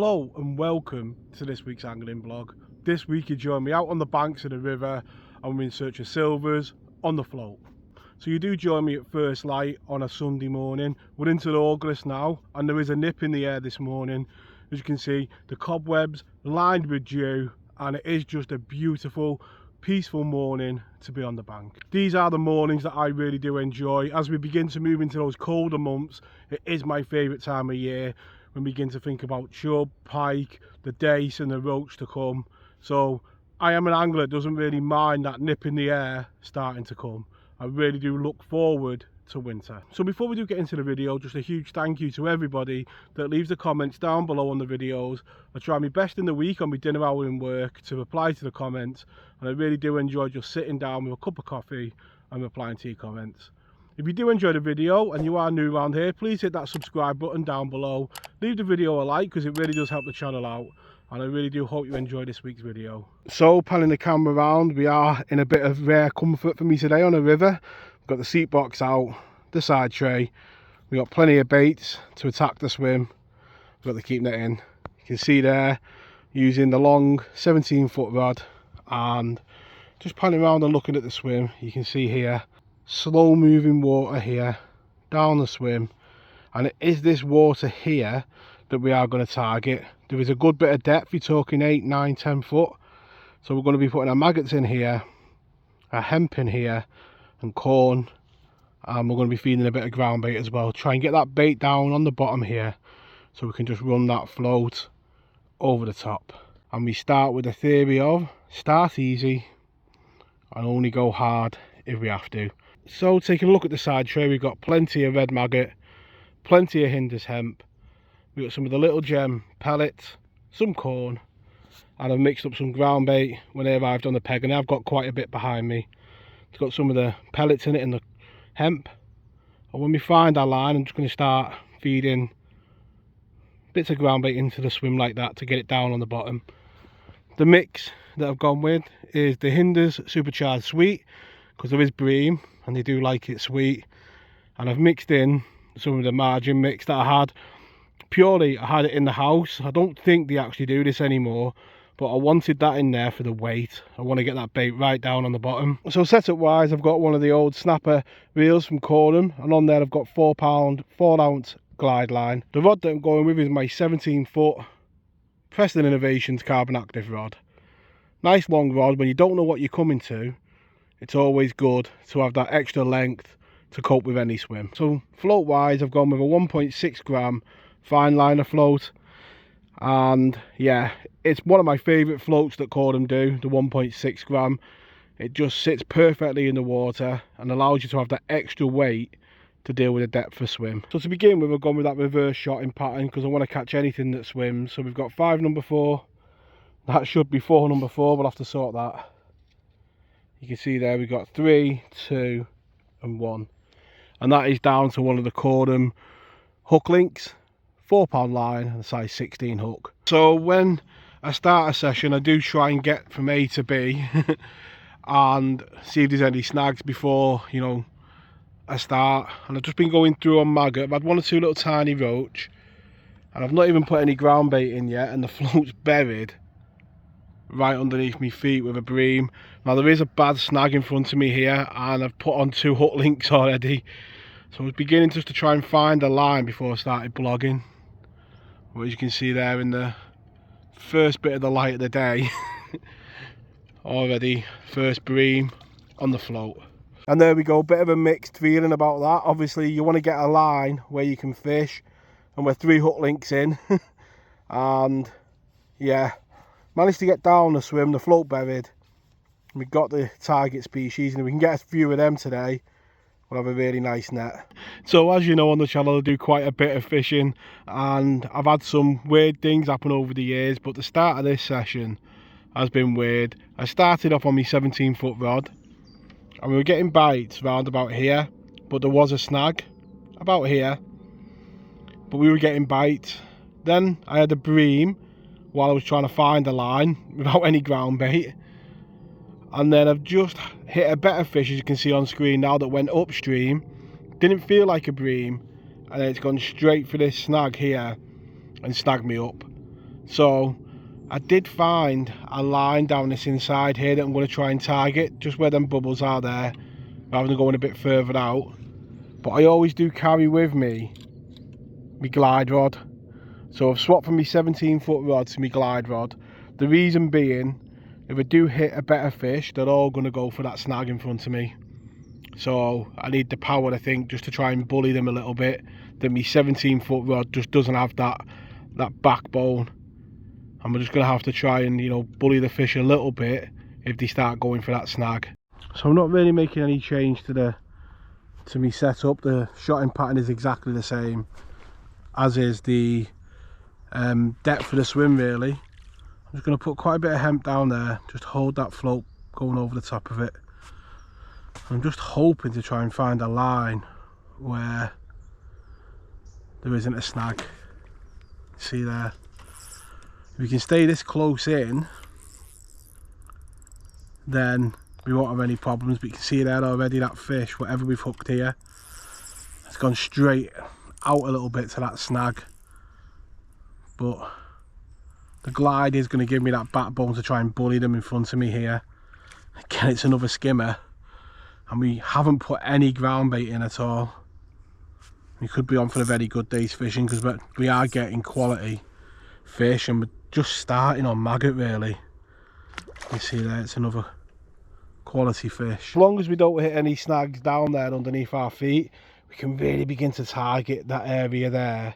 Hello and welcome to this week's angling vlog. This week you join me out on the banks of the river and we're in search of silvers on the float. So you do join me at first light on a Sunday morning. We're into August now and there is a nip in the air this morning. As you can see, the cobwebs lined with dew, and it is just a beautiful, peaceful morning to be on the bank. These are the mornings that I really do enjoy. As we begin to move into those colder months, it is my favourite time of year when we begin to think about chub, pike, the dace and the roach to come. So I am an angler that doesn't really mind that nip in the air starting to come. I really do look forward to winter. So before we do get into the video, just a huge thank you to everybody that leaves the comments down below on the videos. I try my best in the week on my dinner hour in work to reply to the comments, and I really do enjoy just sitting down with a cup of coffee and replying to your comments. If you do enjoy the video and you are new around here, please hit that subscribe button down below. Leave the video a like because it really does help the channel out, and I really do hope you enjoy this week's video. So panning the camera around, we are in a bit of rare comfort for me today on a river. We've got the seat box out, the side tray, we've got plenty of baits to attack the swim. We've got the keep net in. You can see there using the long 17-foot rod, and just panning around and looking at the swim, you can see here slow moving water here down the swim, and it is this water here that we are going to target. There is a good bit of depth, you're talking 8, 9, 10 foot, so we're going to be putting our maggots in here, our hemp in here and corn, and we're going to be feeding a bit of ground bait as well. Try and get that bait down on the bottom here so we can just run that float over the top. And we start with the theory of start easy and only go hard if we have to. So taking a look at the side tray, we've got plenty of red maggot, plenty of Hinders hemp, we've got some of the little gem pellets, some corn, and I've mixed up some ground bait when they arrived on the peg, and I've got quite a bit behind me. It's got some of the pellets in it and the hemp, and when we find our line I'm just going to start feeding bits of ground bait into the swim like that to get it down on the bottom. The mix that I've gone with is the Hinders Supercharged Sweet, because there is Bream and they do like it sweet, and I've mixed in some of the margin mix that I had. Purely I had it in the house. I don't think they actually do this anymore, but I wanted that in there for the weight. I want to get that bait right down on the bottom. So setup wise, I've got one of the old snapper reels from Cornham, and on there I've got 4 pound 4 ounce glide line. The rod that I'm going with is my 17-foot Preston Innovations carbon active rod. Nice long rod. When you don't know what you're coming to, it's always good to have that extra length to cope with any swim. So float wise, I've gone with a 1.6 gram fine liner float, and yeah, it's one of my favourite floats that Cornham do, the 1.6 gram. It just sits perfectly in the water and allows you to have that extra weight to deal with a depth of swim. So to begin with, I've gone with that reverse shotting pattern because I want to catch anything that swims. So we've got 5 number 4, that should be 4 number 4, we'll have to sort that. You can see there we've got 3, 2 and 1, and that is down to one of the Cornham hook links, 4 pound line and a size 16 hook. So when I start a session, I do try and get from A to B and see if there's any snags before, you know, I start. And I've just been going through on maggot. I've had 1 or 2 little tiny roach, and I've not even put any ground bait in yet, and the float's buried right underneath my feet with a bream. Now there is a bad snag in front of me here, and I've put on 2 hook links already, so I was beginning just to try and find a line before I started vlogging. Well, as you can see there in the first bit of the light of the day, already first bream on the float. And there we go, bit of a mixed feeling about that. Obviously you want to get a line where you can fish, and we're 3 hook links in and yeah, managed to get down the swim, the float buried. We've got the target species, and if we can get a few of them today, we'll have a really nice net. So as you know, on the channel I do quite a bit of fishing, and I've had some weird things happen over the years, but the start of this session has been weird. I started off on my 17-foot rod, and we were getting bites round about here, but there was a snag about here, but we were getting bites. Then I had a bream while I was trying to find a line without any ground bait, and then I've just hit a better fish, as you can see on screen now, that went upstream, didn't feel like a bream, and then it's gone straight for this snag here and snagged me up. So I did find a line down this inside here that I'm going to try and target, just where them bubbles are there, rather than going a bit further out. But I always do carry with me my glide rod. So I've swapped from my 17-foot rod to my glide rod. The reason being, if I do hit a better fish, they're all going to go for that snag in front of me. So I need the power, I think, just to try and bully them a little bit. That my 17-foot rod just doesn't have that backbone. And we're just going to have to try and, you know, bully the fish a little bit if they start going for that snag. So I'm not really making any change to my setup. The shotting pattern is exactly the same, as is the depth of the swim really. I'm just going to put quite a bit of hemp down there, just hold that float going over the top of it. I'm just hoping to try and find a line where there isn't a snag. See there? If we can stay this close in, then we won't have any problems. But you can see there already that fish, whatever we've hooked here, it's gone straight out a little bit to that snag. But the glide is going to give me that backbone to try and bully them in front of me here. Again, it's another skimmer, and we haven't put any ground bait in at all. We could be on for a very good day's fishing, because we are getting quality fish, and we're just starting on maggot really. You see there, it's another quality fish. As long as we don't hit any snags down there underneath our feet, we can really begin to target that area there,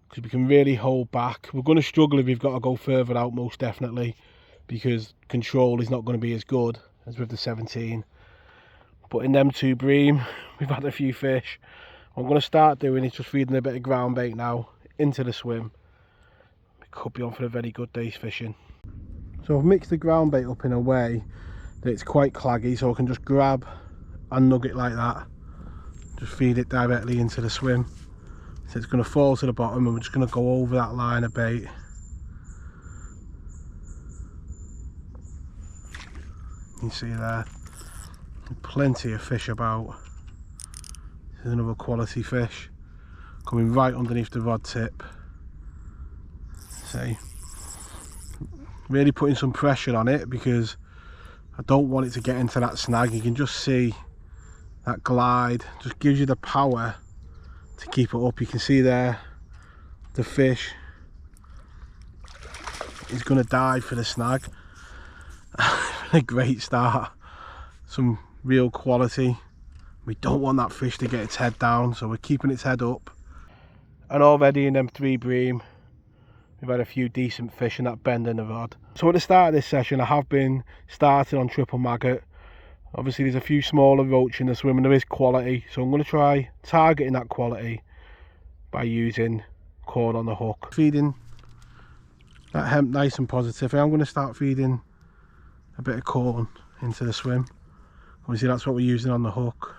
because we can really hold back. We're going to struggle if we've got to go further out, most definitely, because control is not going to be as good as with the 17. But in them two bream, we've had a few fish. What I'm going to start doing is just feeding a bit of ground bait now into the swim. We could be on for a very good day's fishing. So I've mixed the ground bait up in a way that it's quite claggy, so I can just grab a nugget like that, just feed it directly into the swim. So it's going to fall to the bottom, and we're just going to go over that line of bait. You can see there, plenty of fish about. This is another quality fish coming right underneath the rod tip. See, really putting some pressure on it, because I don't want it to get into that snag. You can just see that glide just gives you the power to keep it up. You can see there the fish is going to dive for the snag. A great start, some real quality. We don't want that fish to get its head down, so we're keeping its head up. And already in them 3 bream, we've had a few decent fish in that bend in the rod. So at the start of this session, I have been starting on triple maggot. Obviously there's a few smaller roach in the swim, and there is quality, so I'm going to try targeting that quality by using cord on the hook. Feeding that hemp nice and positive. I'm going to start feeding a bit of corn into the swim. Obviously that's what we're using on the hook,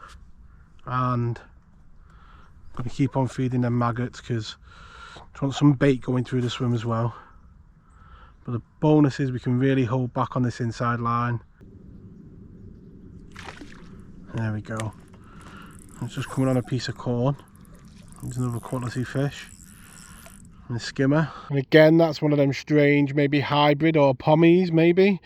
and I'm going to keep on feeding them maggots, because I want some bait going through the swim as well. But the bonus is we can really hold back on this inside line. There we go. It's just coming on a piece of corn. There's another quality fish. And a skimmer. And again, that's one of them strange, maybe hybrid or pommies, maybe.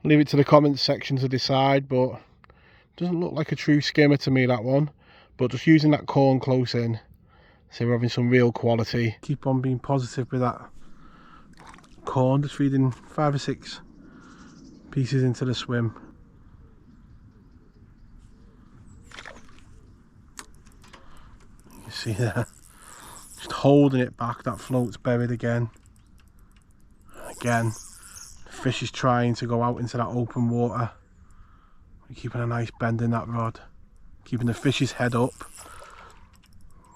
I'll leave it to the comments section to decide, but it doesn't look like a true skimmer to me, that one. But just using that corn close in, so we're having some real quality. Keep on being positive with that corn, just feeding 5 or 6 pieces into the swim. You can see there, just holding it back, that float's buried again. Again, the fish is trying to go out into that open water. We're keeping a nice bend in that rod, keeping the fish's head up.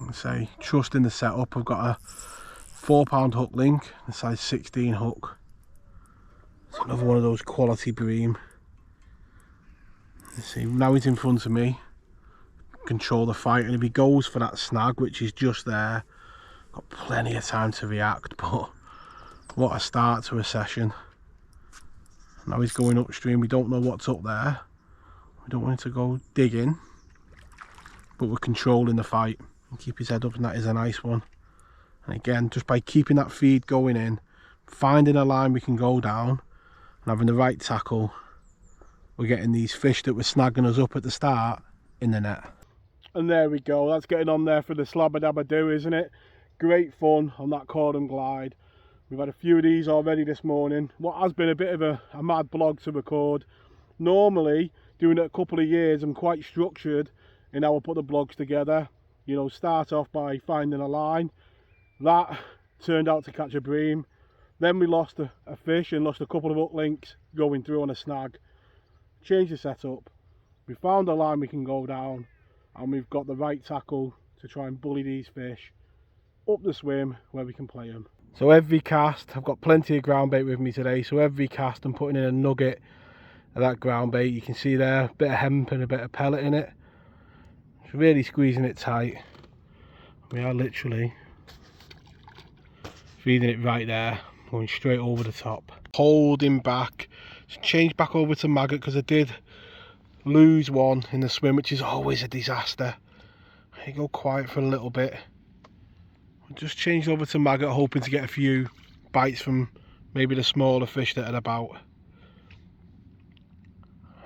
I say, trusting the setup. I've got a 4-pound hook link, a size 16 hook. It's another one of those quality bream. You see, now he's in front of me, control the fight, and if he goes for that snag, which is just there, got plenty of time to react. But what a start to a session. Now he's going upstream. We don't know what's up there. We don't want him to go digging, but we're controlling the fight and keep his head up, and that is a nice one. And again, just by keeping that feed going in, finding a line we can go down and having the right tackle, we're getting these fish that were snagging us up at the start in the net. And there we go, that's getting on there for the slabber dabber do, isn't it? Great fun on that cordon glide. We've had a few of these already this morning. What has been a bit of a mad blog to record. Normally, doing it a couple of years, I'm quite structured in how I put the blogs together. You know, start off by finding a line. That turned out to catch a bream. Then we lost a fish and lost a couple of hook links going through on a snag. Changed the setup. We found a line we can go down, and we've got the right tackle to try and bully these fish up the swim where we can play them. So every cast, I've got plenty of ground bait with me today, so every cast I'm putting in a nugget of that ground bait. You can see there, a bit of hemp and a bit of pellet in it. It's really squeezing it tight. We are literally feeding it right there, going straight over the top. Holding back, change back over to maggot because I did lose one in the swim, which is always a disaster. I go quiet for a little bit. Just changed over to maggot, hoping to get a few bites from maybe the smaller fish that are about.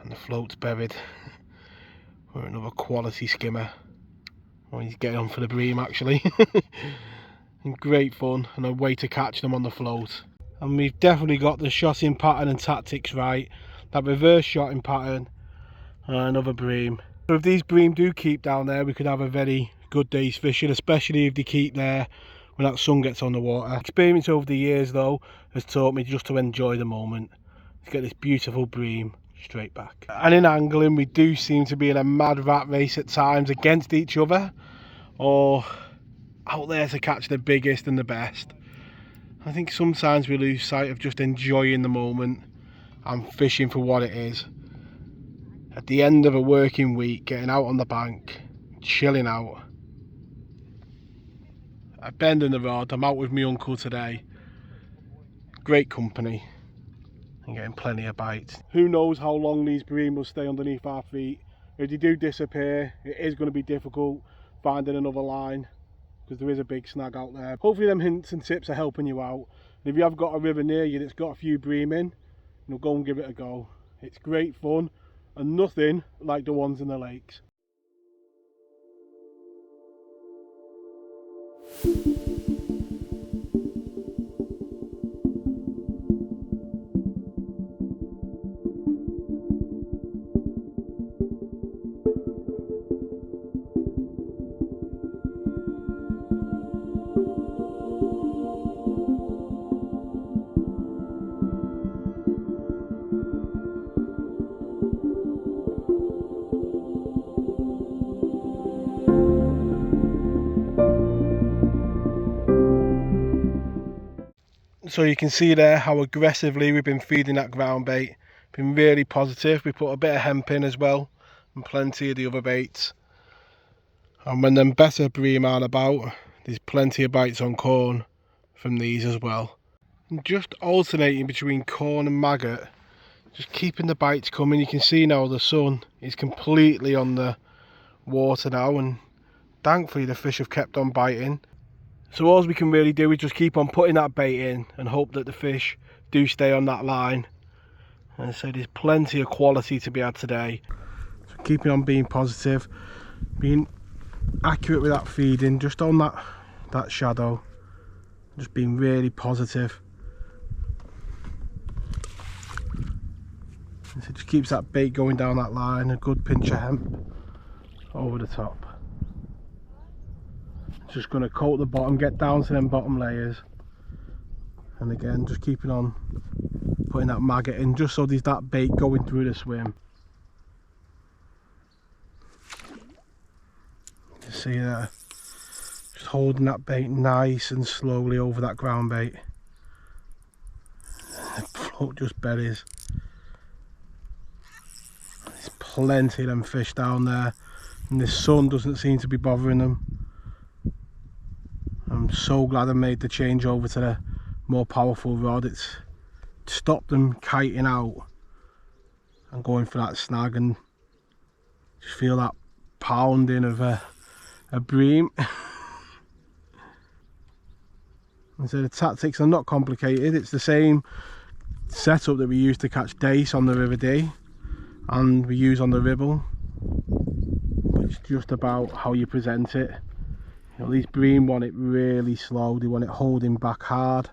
And the float's buried. We're another quality skimmer. Oh, he's getting on for the bream actually. And great fun and a way to catch them on the float. And we've definitely got the shotting pattern and tactics right. That reverse shotting pattern and another bream. So if these bream do keep down there, we could have a very good day's fishing, especially if they keep there when that sun gets on the water. Experience over the years though has taught me just to enjoy the moment. Let's get this beautiful bream straight back. And in angling, we do seem to be in a mad rat race at times against each other, or out there to catch the biggest and the best. I think sometimes we lose sight of just enjoying the moment and fishing for what it is. At the end of a working week, getting out on the bank, chilling out. I bend in the rod, I'm out with my uncle today. Great company and getting plenty of bites. Who knows how long these bream will stay underneath our feet. If they do disappear, it is going to be difficult finding another line because there is a big snag out there. Hopefully them hints and tips are helping you out. And if you have got a river near you that's got a few bream in, go and give it a go. It's great fun and nothing like the ones in the lakes. So you can see there how aggressively we've been feeding that ground bait. Been really positive. We put a bit of hemp in as well and plenty of the other baits. And when them better bream aren't about, there's plenty of bites on corn from these as well. And just alternating between corn and maggot, just keeping the bites coming. You can see now the sun is completely on the water now, and thankfully the fish have kept on biting. So all we can really do is just keep on putting that bait in and hope that the fish do stay on that line. And so there's plenty of quality to be had today. So keeping on being positive, being accurate with that feeding, just on that shadow, just being really positive. And so it just keeps that bait going down that line, a good pinch of hemp over the top. Just going to coat the bottom, get down to them bottom layers, and again just keeping on putting that maggot in just so there's that bait going through the swim. You see there, just holding that bait nice and slowly over that ground bait. The float just buries. There's plenty of them fish down there and the sun doesn't seem to be bothering them. I'm so glad I made the change over to the more powerful rod. It's stopped them kiting out and going for that snag, and just feel that pounding of a bream. And so the tactics are not complicated. It's the same setup that we use to catch dace on the River Dee and we use on the Ribble. It's just about how you present it. You know, these bream want it really slow. They want it holding back hard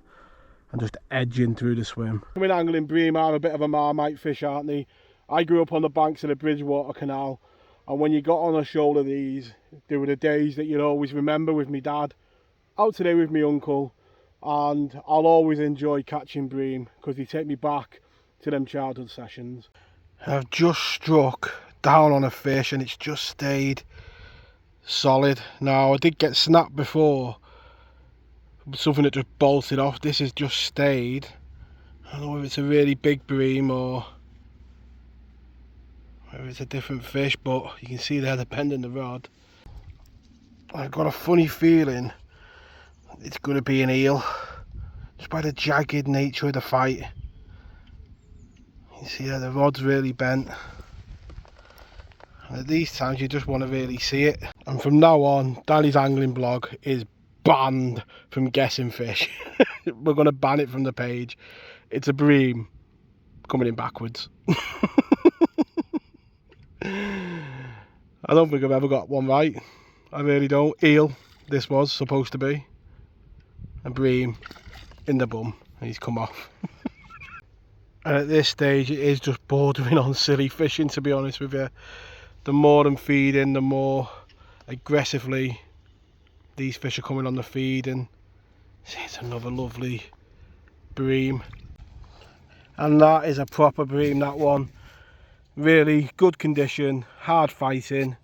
and just edging through the swim. I mean, angling bream are a bit of a marmite fish, aren't they? I grew up on the banks of the Bridgewater Canal, and when you got on a shoal of these, they were the days that you'd always remember with me dad, out today with me uncle, and I'll always enjoy catching bream because they take me back to them childhood sessions. I've just struck down on a fish and it's just stayed solid. Now I did get snapped before, something that just bolted off. This has just stayed. I don't know if it's a really big bream or whether it's a different fish, but you can see there they're bending the rod. I've got a funny feeling it's going to be an eel, just by the jagged nature of the fight. You see there the rod's really bent. And at these times you just want to really see it. And from now on, Danny's angling blog is banned from guessing fish. We're going to ban it from the page. It's a bream coming in backwards. I don't think I've ever got one right. I really don't. Eel, this was supposed to be. A bream in the bum, and he's come off. And at this stage it is just bordering on silly fishing, to be honest with you. The more I'm feeding, the more aggressively these fish are coming on the feed, and it's another lovely bream. And that is a proper bream, that one. Really good condition, hard fighting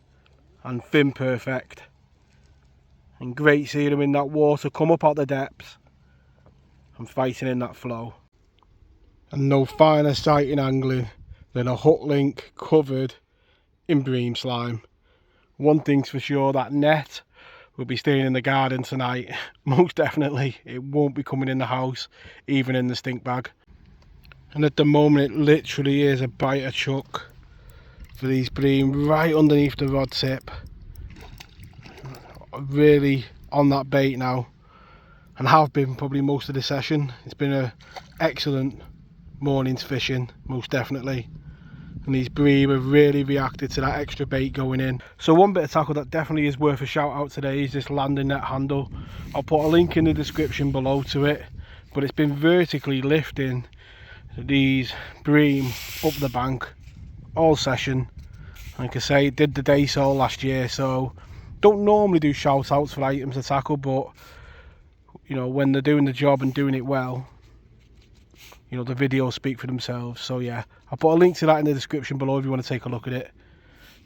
and fin perfect. And great seeing them in that water come up out the depths and fighting in that flow. And no finer sight in angling than a hook link covered in bream slime. One thing's for sure, that net will be staying in the garden tonight. Most definitely, it won't be coming in the house, even in the stink bag. And at the moment it literally is a bite of chuck for these bream right underneath the rod tip. Really on that bait now, and have been probably most of the session. It's been an excellent morning's fishing, most definitely. And these bream have really reacted to that extra bait going in. So one bit of tackle that definitely is worth a shout out today is this landing net handle. I'll put a link in the description below to it, but it's been vertically lifting these bream up the bank all session. Like I say, it did the day so last year, so don't normally do shout outs for items to tackle, but you know, when they're doing the job and doing it well, you know, the videos speak for themselves. So yeah, I'll put a link to that in the description below if you want to take a look at it.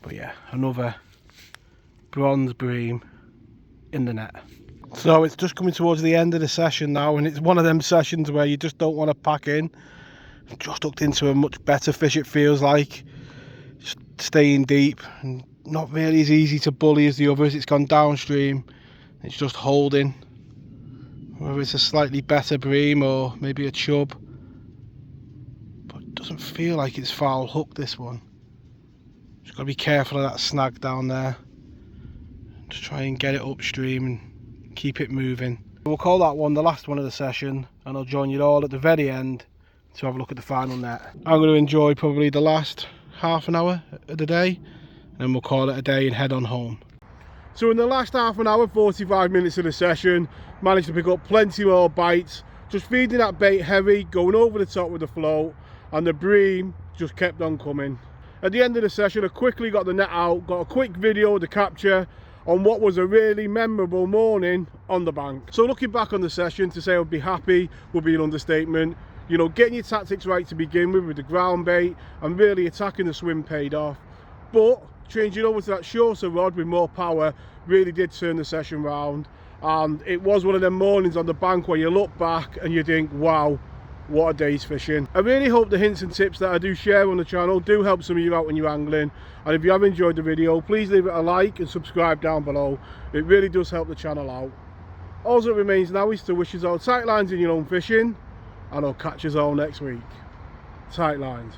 But yeah, another bronze bream in the net. So it's just coming towards the end of the session now, and it's one of them sessions where you just don't want to pack in. I've just hooked into a much better fish, it feels like. Just staying deep and not really as easy to bully as the others. It's gone downstream, it's just holding. Whether it's a slightly better bream or maybe a chub, but it doesn't feel like it's foul hooked, this one. Just got to be careful of that snag down there. Just try and get it upstream and keep it moving. We'll call that one the last one of the session, and I'll join you all at the very end to have a look at the final net. I'm going to enjoy probably the last half an hour of the day, and then we'll call it a day and head on home. So in the last half an hour, 45 minutes of the session, managed to pick up plenty more bites, just feeding that bait heavy, going over the top with the float, and the bream just kept on coming. At the end of the session, I quickly got the net out, got a quick video of the capture on what was a really memorable morning on the bank. So looking back on the session, to say I would be happy would be an understatement. You know, getting your tactics right to begin with the ground bait and really attacking the swim paid off. But changing over to that shorter rod with more power really did turn the session round. And it was one of them mornings on the bank where you look back and you think, wow, what a day's fishing. I really hope the hints and tips that I do share on the channel do help some of you out when you're angling. And if you have enjoyed the video, please leave it a like and subscribe down below. It really does help the channel out. All that remains now is to wish you all tight lines in your own fishing, and I'll catch you all next week. Tight lines.